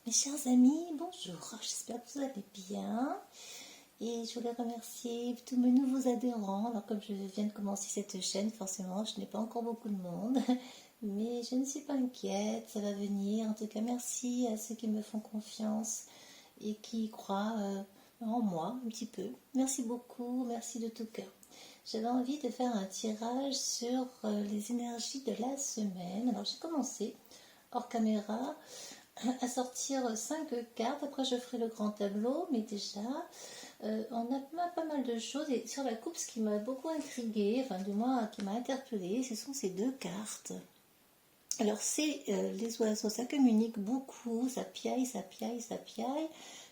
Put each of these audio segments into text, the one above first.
Mes chers amis, bonjour, j'espère que vous allez bien et je voulais remercier tous mes nouveaux adhérents. Alors comme je viens de commencer cette chaîne, forcément je n'ai pas encore beaucoup de monde, mais je ne suis pas inquiète, ça va venir. En tout cas merci à ceux qui me font confiance et qui croient en moi un petit peu. Merci beaucoup, merci de tout cœur. J'avais envie de faire un tirage sur les énergies de la semaine. Alors j'ai commencé hors caméra à sortir 5 cartes. Après je ferai le grand tableau, mais déjà on a pas mal de choses. Et sur la coupe, ce qui m'a beaucoup intriguée, enfin du moins qui m'a interpellée, ce sont ces deux cartes. Alors c'est les oiseaux, ça communique beaucoup, ça piaille, ça piaille, ça piaille.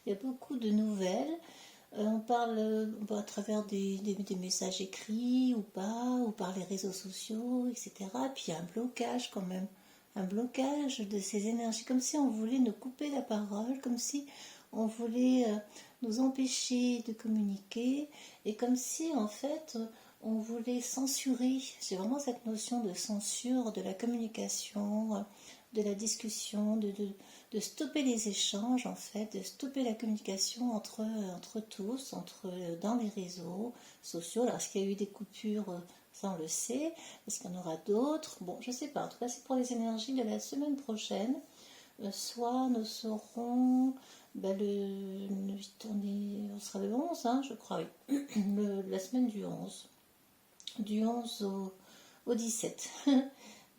Il y a beaucoup de nouvelles. On parle à travers des messages écrits ou pas, ou par les réseaux sociaux, etc. Puis il y a un blocage quand même, un blocage de ces énergies, comme si on voulait nous couper la parole, comme si on voulait nous empêcher de communiquer, et comme si en fait on voulait censurer. J'ai vraiment cette notion de censure de la communication, de la discussion, de stopper les échanges en fait, de stopper la communication entre tous, dans les réseaux sociaux. Alors est-ce qu'il y a eu des coupures, ça on le sait, est-ce qu'il y en aura d'autres? Bon, je sais pas, en tout cas c'est pour les énergies de la semaine prochaine. Soit nous serons, on sera le 11, hein, je crois, oui. La semaine du 11. Du 11 au 17.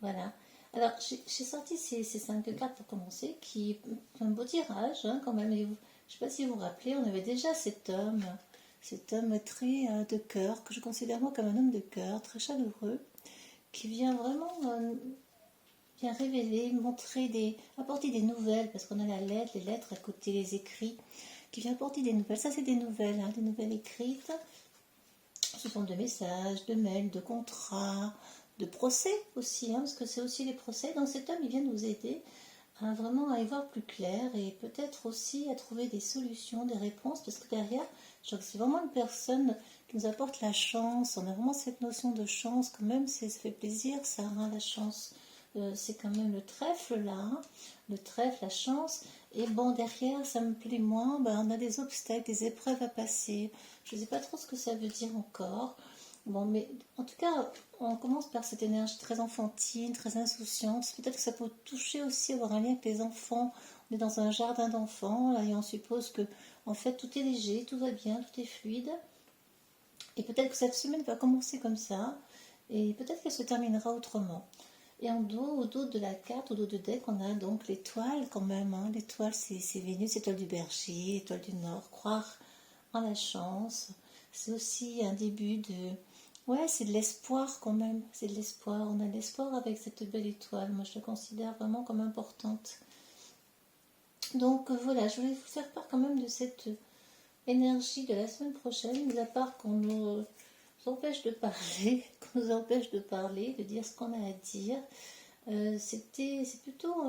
Voilà. Alors, j'ai sorti ces 5 cartes pour commencer, qui est un beau tirage, hein, quand même. Et je ne sais pas si vous vous rappelez, on avait déjà cet homme très de cœur, que je considère moi comme un homme de cœur, très chaleureux, qui vient vraiment vient révéler, apporter des nouvelles, parce qu'on a la lettre, les lettres à côté, les écrits, qui vient apporter des nouvelles. Ça, c'est des nouvelles, hein, des nouvelles écrites, sous forme de messages, de mails, de contrats, de procès aussi, hein, parce que c'est aussi les procès. Donc cet homme, il vient nous aider à vraiment y voir plus clair et peut-être aussi à trouver des solutions, des réponses, parce que derrière, je crois que c'est vraiment une personne qui nous apporte la chance. On a vraiment cette notion de chance, quand même, ça fait plaisir, ça rend la chance. C'est quand même le trèfle là, hein, le trèfle, la chance. Et bon, derrière, ça me plaît moins, on a des obstacles, des épreuves à passer. Je ne sais pas trop ce que ça veut dire encore. Bon, mais en tout cas, on commence par cette énergie très enfantine, très insouciante. Peut-être que ça peut toucher aussi, avoir un lien avec les enfants. On est dans un jardin d'enfants, là, et on suppose que, en fait, tout est léger, tout va bien, tout est fluide. Et peut-être que cette semaine va commencer comme ça, et peut-être qu'elle se terminera autrement. Et en dos, au dos de la carte, au dos de deck, on a donc l'étoile quand même. Hein. L'étoile, c'est Vénus, étoile du berger, étoile du nord. Croire en la chance. C'est aussi un début de... Ouais, c'est de l'espoir quand même. C'est de l'espoir. On a de l'espoir avec cette belle étoile. Moi, je la considère vraiment comme importante. Donc voilà, je voulais vous faire part quand même de cette énergie de la semaine prochaine, mis à part qu'on nous empêche de parler, qu'on nous empêche de parler, de dire ce qu'on a à dire. C'est plutôt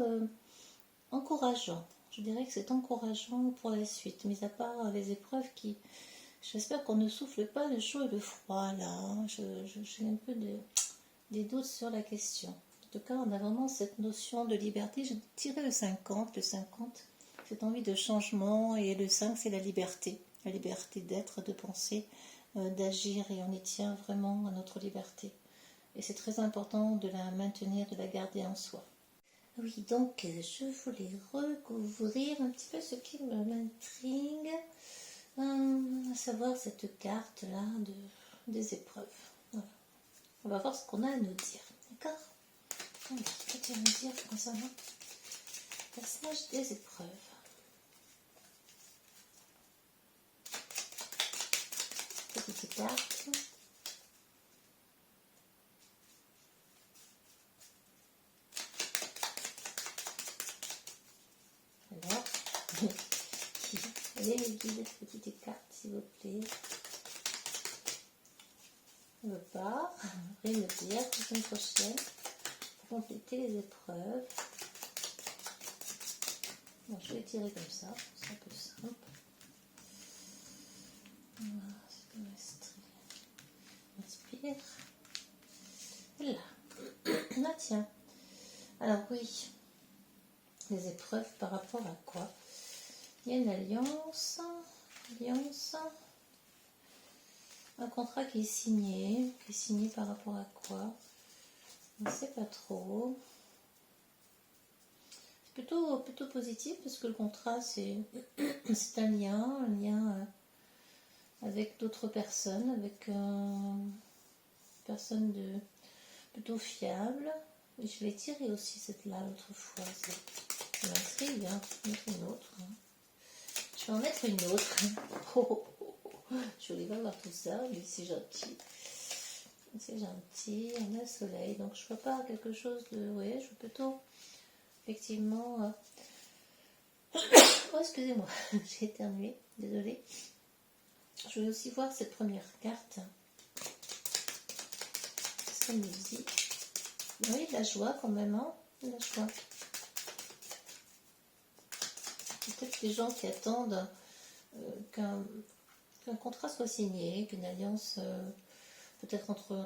encourageant. Je dirais que c'est encourageant pour la suite, mis à part les épreuves qui... J'espère qu'on ne souffle pas le chaud et le froid là. Hein. J'ai un peu des doutes sur la question. En tout cas, on a vraiment cette notion de liberté. J'ai tiré le 50. Le 50, cette envie de changement. Et le 5, c'est la liberté. La liberté d'être, de penser, d'agir. Et on y tient vraiment à notre liberté. Et c'est très important de la maintenir, de la garder en soi. Oui, donc je voulais recouvrir un petit peu ce qui m'intrigue, à savoir cette carte-là des épreuves. Voilà. On va voir ce qu'on a à nous dire, d'accord? Allez, qu'est-ce que tu vas nous dire concernant le personnage des épreuves? Petite carte. Alors, allez les guides, petite carte, s'il vous plaît. On ne veut pas. Vous me dire la semaine prochaine pour compléter les épreuves. Bon, je vais tirer comme ça, c'est un peu simple. Voilà, c'est comme inspire. Et là. Ah tiens. Alors oui. des épreuves par rapport à quoi? Il y a une alliance, un contrat qui est signé par rapport à quoi? On ne sait pas trop. C'est plutôt positif parce que le contrat c'est un lien avec d'autres personnes, avec une personne plutôt fiable. Et je l'ai tiré aussi cette là l'autre fois. Ça m'intrigue, hein. Je vais mettre une autre. Hein. Je vais en mettre une autre. Je voulais pas voir tout ça, mais c'est gentil. C'est gentil, on a le soleil. Donc je vois pas quelque chose de. Oui, je veux plutôt effectivement. Oh, excusez-moi, j'ai éternué, désolée. Je vais aussi voir cette première carte. Qu'est-ce qu'elle nous dit? Oui, de la joie quand même, hein, de la joie. Peut-être des gens qui attendent qu'un contrat soit signé, qu'une alliance, peut-être entre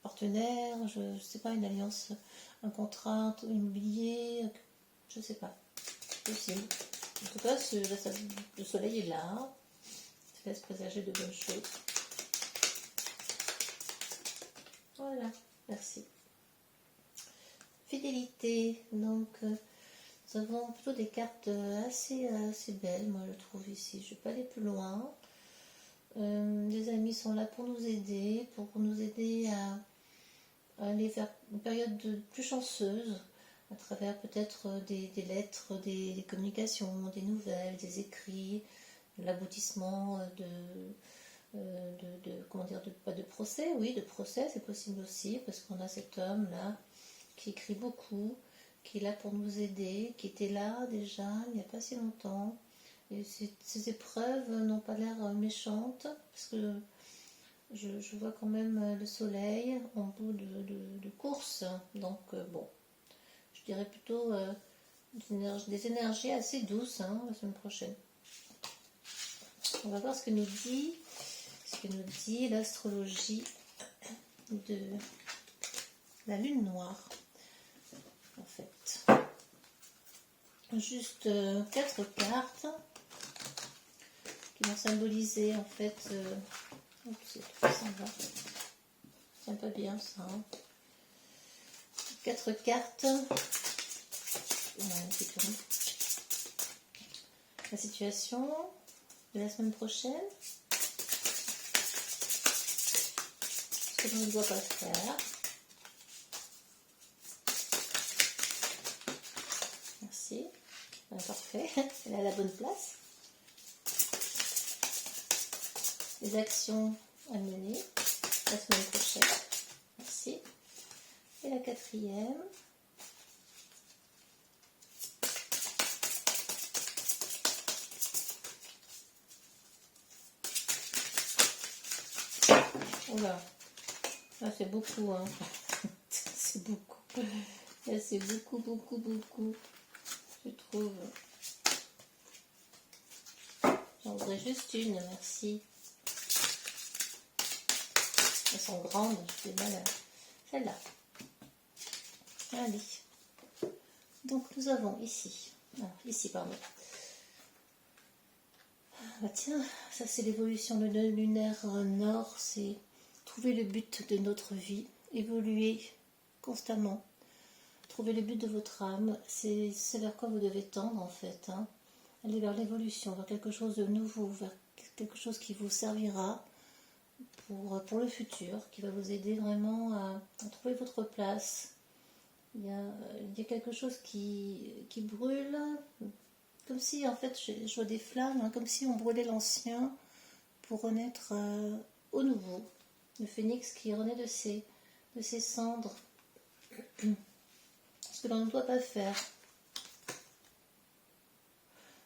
partenaires, je ne sais pas, une alliance, un contrat immobilier, je ne sais pas, possible. En tout cas, le soleil est là, ça laisse présager de bonnes choses. Voilà, merci. Fidélité, donc nous avons plutôt des cartes assez belles, moi je trouve ici. Je ne vais pas aller plus loin. Des amis sont là pour nous aider à aller vers une période plus chanceuse, à travers peut-être des lettres, des communications, des nouvelles, des écrits, l'aboutissement comment dire, pas de procès, oui, de procès, c'est possible aussi, parce qu'on a cet homme là qui écrit beaucoup, qui est là pour nous aider, qui était là déjà il n'y a pas si longtemps. Et ces épreuves n'ont pas l'air méchantes, parce que je vois quand même le soleil en bout de course. Donc bon, je dirais plutôt des énergies assez douces, hein, la semaine prochaine. On va voir ce que nous dit l'astrologie de la lune noire, en fait. Juste 4 cartes qui vont symboliser en fait c'est un peu bien ça, hein. 4 cartes, la situation de la semaine prochaine, ce que l'on ne doit pas faire. Merci, parfait, elle est à la bonne place. Les actions à mener la semaine prochaine. Merci. Et la 4e. Oula, là c'est beaucoup, hein. C'est beaucoup. Là c'est beaucoup, je trouve. J'en voudrais juste une, merci. Elles sont grandes, je fais mal à celle-là. Allez. Donc nous avons ici, pardon. Ah, tiens, ça c'est l'évolution de nœud lunaire nord, c'est trouver le but de notre vie, évoluer constamment, trouver le but de votre âme, c'est vers quoi vous devez tendre en fait, hein. Aller vers l'évolution, vers quelque chose de nouveau, vers quelque chose qui vous servira pour le futur, qui va vous aider vraiment à trouver votre place. Il y a quelque chose qui brûle, comme si en fait je vois des flammes, hein, comme si on brûlait l'ancien pour renaître au nouveau. Le phénix qui renaît de ses cendres. Ce que l'on ne doit pas faire.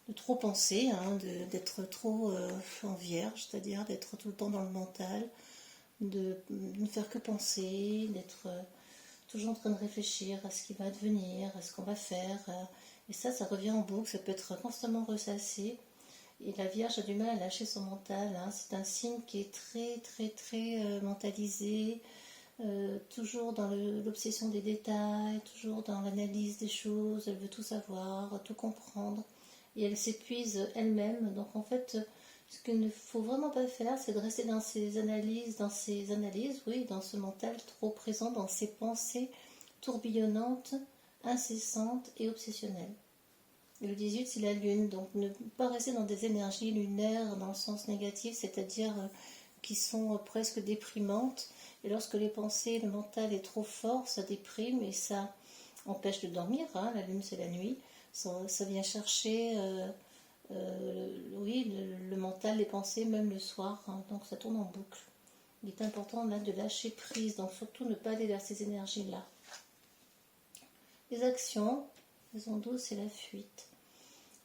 De trop penser, hein, d'être trop en vierge, c'est-à-dire d'être tout le temps dans le mental, de ne faire que penser, d'être toujours en train de réfléchir à ce qui va advenir, à ce qu'on va faire. Et ça revient en boucle, ça peut être constamment ressassé. Et la Vierge a du mal à lâcher son mental, hein. C'est un signe qui est très mentalisé, toujours dans l'obsession des détails, toujours dans l'analyse des choses, elle veut tout savoir, tout comprendre, et elle s'épuise elle-même. Donc en fait, ce qu'il ne faut vraiment pas faire, c'est de rester dans ses analyses, oui, dans ce mental trop présent, dans ses pensées tourbillonnantes, incessantes et obsessionnelles. Et le 18, c'est la lune, donc ne pas rester dans des énergies lunaires dans le sens négatif, c'est-à-dire qui sont presque déprimantes. Et lorsque les pensées, le mental est trop fort, ça déprime et ça empêche de dormir. Hein. La lune, c'est la nuit. Ça vient chercher oui, le mental, les pensées, même le soir. Hein. Donc ça tourne en boucle. Il est important là de lâcher prise, donc surtout ne pas aller vers ces énergies-là. Les actions, maison 12, c'est la fuite.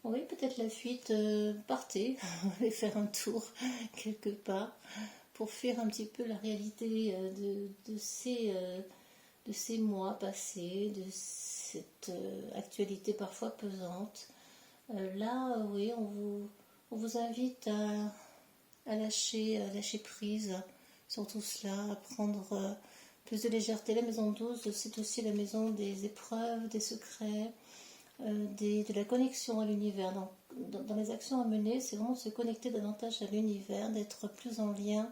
Oui, peut-être la fuite, partez, allez faire un tour quelque part pour fuir un petit peu la réalité de ces mois passés, de cette actualité parfois pesante. Là, oui, on vous invite à lâcher prise sur tout cela, à prendre plus de légèreté. La maison 12, c'est aussi la maison des épreuves, des secrets, de la connexion à l'univers. Dans les actions à mener, c'est vraiment de se connecter davantage à l'univers, d'être plus en lien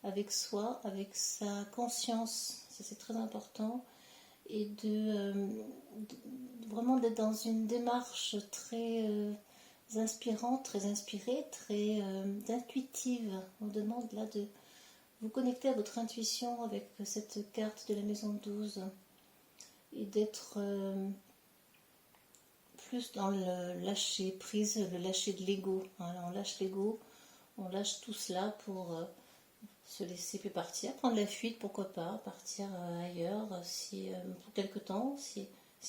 avec soi, avec sa conscience, ça c'est très important, et vraiment d'être dans une démarche très inspirante, très inspirée, très intuitive. On vous demande là de vous connecter à votre intuition avec cette carte de la maison 12 et d'être plus dans le lâcher prise, le lâcher de l'ego. Hein, on lâche l'ego, on lâche tout cela pour se laisser plus partir, prendre la fuite, pourquoi pas, partir ailleurs pour quelque temps, si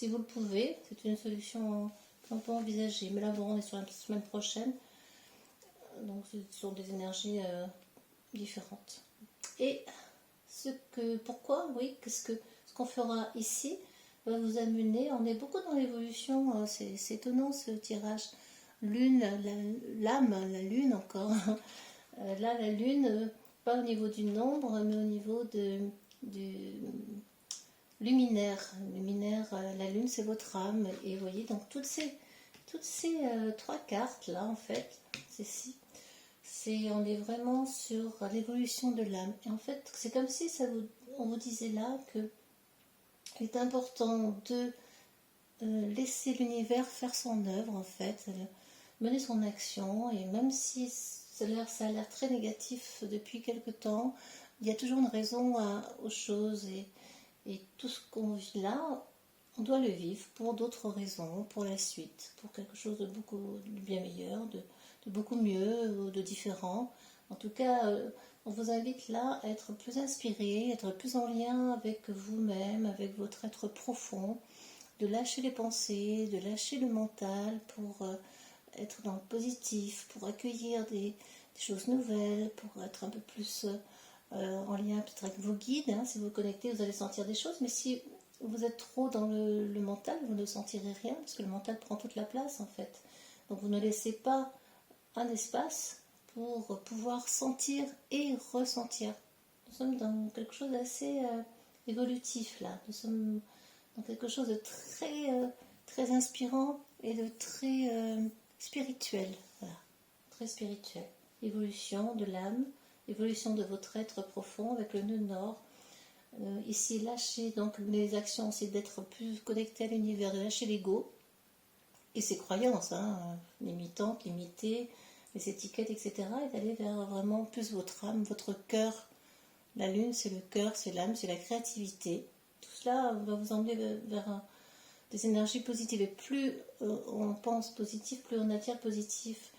vous le pouvez. C'est une solution qu'on peut envisager. Mais là, on est sur la semaine prochaine, donc ce sont des énergies différentes. Et pourquoi, oui, ce qu'on fera ici va vous amener, on est beaucoup dans l'évolution, c'est étonnant ce tirage. Lune, l'âme, la lune encore. Là, la lune, pas au niveau du nombre, mais au niveau du luminaire. Luminaire, la lune, c'est votre âme. Et vous voyez, donc toutes ces trois cartes là, en fait, on est vraiment sur l'évolution de l'âme. Et en fait, c'est comme si on vous disait là que il est important de laisser l'univers faire son œuvre, en fait, mener son action, et même si ça a l'air très négatif depuis quelque temps, il y a toujours une raison aux choses, et tout ce qu'on vit là, on doit le vivre pour d'autres raisons, pour la suite, pour quelque chose de bien meilleur, de beaucoup mieux, de différent. En tout cas, on vous invite là à être plus inspiré, être plus en lien avec vous-même, avec votre être profond, de lâcher les pensées, de lâcher le mental pour être dans le positif, pour accueillir des choses nouvelles, pour être un peu plus en lien peut-être avec vos guides. Hein. Si vous vous connectez, vous allez sentir des choses, mais si vous êtes trop dans le mental, vous ne sentirez rien, parce que le mental prend toute la place en fait. Donc vous ne laissez pas un espace pour pouvoir sentir et ressentir. Nous sommes dans quelque chose d'assez évolutif là. Nous sommes dans quelque chose de très inspirant et de très spirituel. Voilà, très spirituel. Évolution de l'âme, évolution de votre être profond avec le nœud nord. Ici, lâcher donc les actions, c'est d'être plus connecté à l'univers, de lâcher l'ego et ses croyances limitantes, limitées, les étiquettes, etc. et d'aller vers vraiment plus votre âme, votre cœur. La lune, c'est le cœur, c'est l'âme, c'est la créativité. Tout cela va vous emmener vers des énergies positives. Et plus on pense positif, plus on attire positif.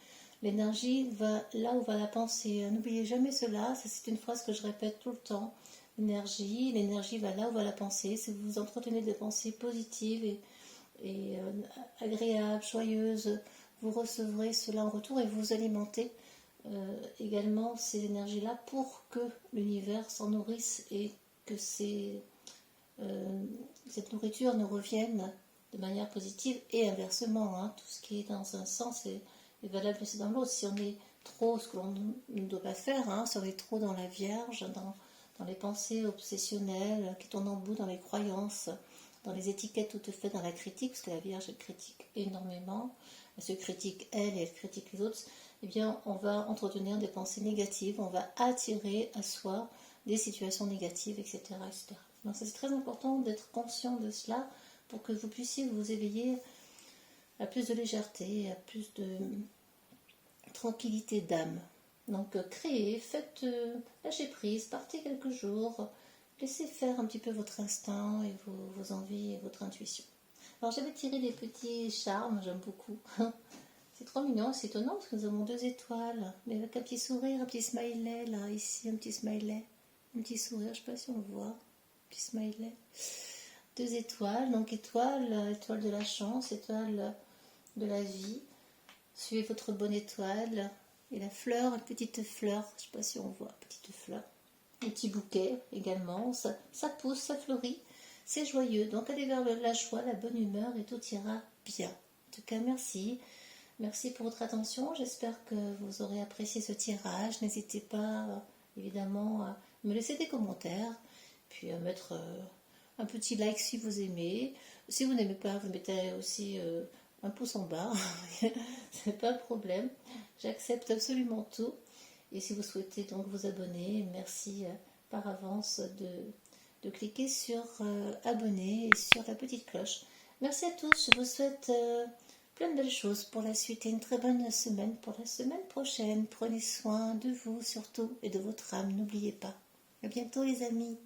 L'énergie va là où va la pensée. N'oubliez jamais cela, c'est une phrase que je répète tout le temps. L'énergie va là où va la pensée. Si vous entretenez des pensées positives et agréables, joyeuses, vous recevrez cela en retour et vous alimentez également ces énergies-là pour que l'univers s'en nourrisse et que cette nourriture nous revienne de manière positive et inversement. Hein. Tout ce qui est dans un sens est valable aussi dans l'autre. Si on est trop, ce que l'on ne doit pas faire, hein, si on est trop dans la Vierge, dans les pensées obsessionnelles qui tournent en bout, dans les croyances, dans les étiquettes toutes faites, dans la critique, parce que la Vierge elle critique énormément, elle se critique elle et elle critique les autres, eh bien on va entretenir des pensées négatives, on va attirer à soi des situations négatives, etc. etc. Donc c'est très important d'être conscient de cela pour que vous puissiez vous éveiller à plus de légèreté, à plus de tranquillité d'âme. Donc créez, faites, lâchez prise, partez quelques jours, laissez faire un petit peu votre instinct et vos envies et votre intuition. Alors j'avais tiré des petits charmes, j'aime beaucoup. C'est trop mignon, c'est étonnant parce que nous avons 2 étoiles, mais avec un petit sourire, un petit smiley là, ici, un petit smiley, un petit sourire, je ne sais pas si on le voit, un petit smiley. 2 étoiles, donc étoile, étoile de la chance, étoile de la vie. Suivez votre bonne étoile. Et la fleur, une petite fleur, je ne sais pas si on voit, petite fleur. Un petit bouquet également, ça pousse, ça fleurit, c'est joyeux. Donc allez vers la joie, la bonne humeur et tout ira bien. En tout cas, merci. Merci pour votre attention. J'espère que vous aurez apprécié ce tirage. N'hésitez pas, évidemment, à me laisser des commentaires, puis à mettre un petit like si vous aimez. Si vous n'aimez pas, vous mettez aussi un pouce en bas. C'est pas un problème. J'accepte absolument tout. Et si vous souhaitez donc vous abonner, merci par avance de cliquer sur abonner et sur la petite cloche. Merci à tous. Je vous souhaite plein de belles choses pour la suite et une très bonne semaine pour la semaine prochaine. Prenez soin de vous surtout et de votre âme. N'oubliez pas. À bientôt les amis.